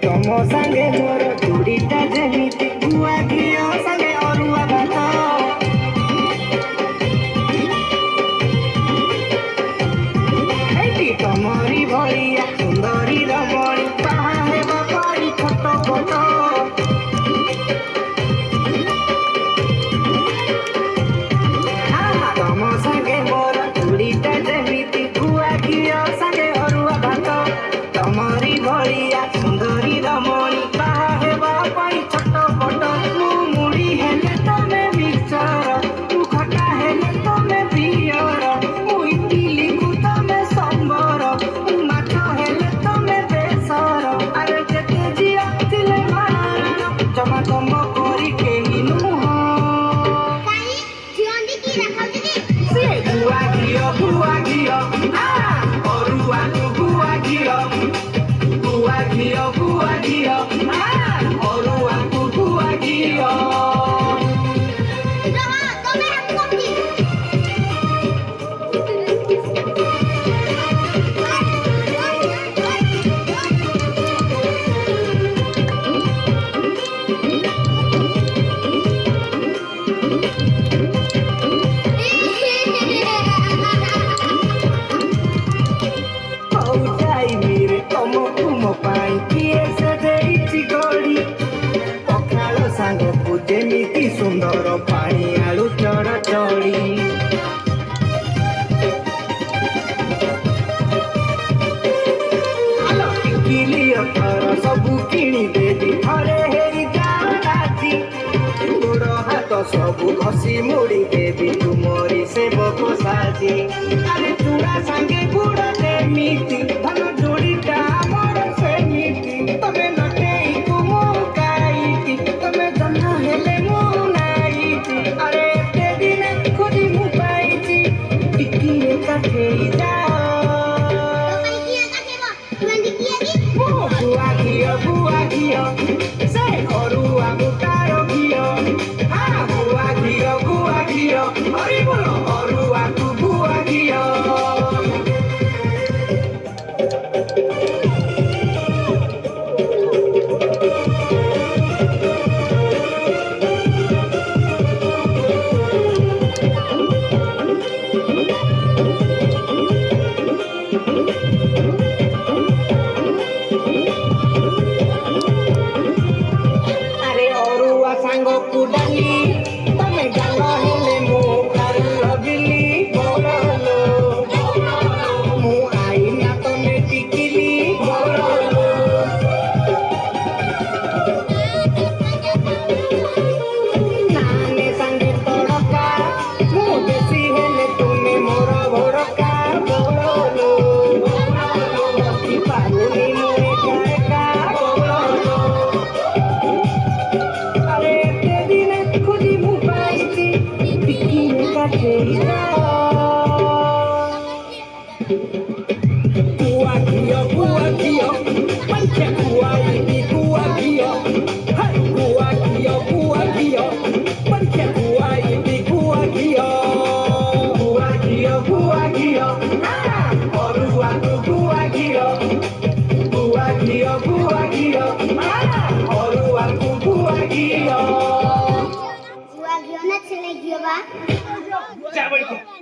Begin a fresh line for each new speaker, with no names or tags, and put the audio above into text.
ତମ ସାଙ୍ଗେ ମୋର ଚୁଡ଼ିଟା ଯେମିତି ଗୁଆ ଘିଅ ସାଙ୍ଗେ ଅରୁଆ ଭାତ। ଏଇଠି ତମରି ଭଳିଆ ସୁନ୍ଦରୀ ରମଣୀ ବାହା ହେବା ପାଇଁ ଛୋଟ ପଟ। ତମ ସାଙ୍ଗେ ମୋର ଚୁଡ଼ିଟା ଯେମିତି ଗୁଆ ଘିଅ ସାଙ୍ଗେ ଅରୁଆ ଭାତ। ତମରି ଭଳିଆ ସୁନ୍ଦରୀ ରମଣୀ ବାହା ହେବା ପାଇଁ ଛୋଟ ପଟ। ମୁଁ ମୁଢ଼ି ହେଲେ ତମେ ମିକ୍ସଚର, ମୁଁ ଖଟା ହେଲେ ତମେ ପିଅର, ମୁଁ ଇଟିଲିକୁ ତମେ ସମ୍ବର, ମୁଁ ମାଛ ହେଲେ ତମେ ବେସର। ଆରେ ଯେତେ ଝିଅ ଥିଲେ ମାର ଜମା ତମ କରି କେହି ନୁହଁ। ସେ ଗୁଆ ଘିଅ ଅରୁଆକୁ ଗୁଆ ଘିଅ, ଗୁଆ ଘିଅ ଅରୁଆକୁ ଗୁଆ ଘିଅ। ହଉ ଟାଇମିରେ ତମକୁ ମୋ ପାଇଁ କିଏ ସେ ଦେଇଛି ଗଢ଼ି। ପଖାଳ ସାଙ୍ଗକୁ ଯେମିତି ସୁନ୍ଦର ପାଣି ଆଳୁ ଚଡ଼ଚଡ଼ି। ଆଲୋ ଟିକିଲି ଅଥର ସବୁ କିଣିଦେବି ଥରେ ହେଇ ଯାଅ ରାଜି। ଗୋଡ଼ ହାତ ସବୁ ଘଷି ମୋଡ଼ି ଦେବି ତୁମରି ସେବକ ସାଜି। ଆରେ ଚୂଡ଼ା ସାଙ୍ଗେ ଗୁଡ଼ ଯେମିତି ଧନ ଯୋଡ଼ିଟା ଆମର ସେମିତି। ତମେ ନଟେଇକୁ ମୁଁ କାଇଟି, ତମେ ଜହ୍ନ ହେଲେ ମୁଁ ନାଇଟି। ଆରେ ଏତେ ଦିନେ ଖୋଜି ମୁଁ ପାଇଛି, ଟିକିଏ କାଠେଇ ଯାଅ। ଗୁଆ ଘିଅ ସେ ଅରୁଆ ମୁଟାର ଘିଅ। ଗୁଆ ଘିଅ ହରି ବୋଲ ଅରୁଆକୁ ଗୁଆ ଘିଅ। ଆରେ ଅରୁଆ ସାଙ୍ଗକୁ ଡାଲି, ତମେ ଗାଲ ହେଲେ ମୁଁ ଖାରୁ ରବିଲି। ବଳଲୋ ମୁଁ ଆଇନା ତମେ ଟିକିଲି। ବଳଲୋ ନାନେ ସାଙ୍ଗେ ତଡ଼କା, ମୁଁ ବେଶୀ ହେଲେ ତୁମେ ମୋର ଭଡ଼କା। ବଳଲୋ ରଖି ପାରୁନି ମୁଁ ଏକା ଏକା। ବଳଲୋ ଆରେ ଏତେ ଦିନେ ଖୋଜି ମୁଁ ପାଇଛି, ଟିକିଏ କାଠେଇ ଯାଅ। ଗୁଆ ଘିଅ ପାଞ୍ଚ ଖୁଆଇବି ଗୁଆ ଘିଅ। ଗୁଆ ଘିଅ ପାଞ୍ଚ ଖୁଆଇବି ଗୁଆ ଘିଅ। ଗୁଆ ଘିଅ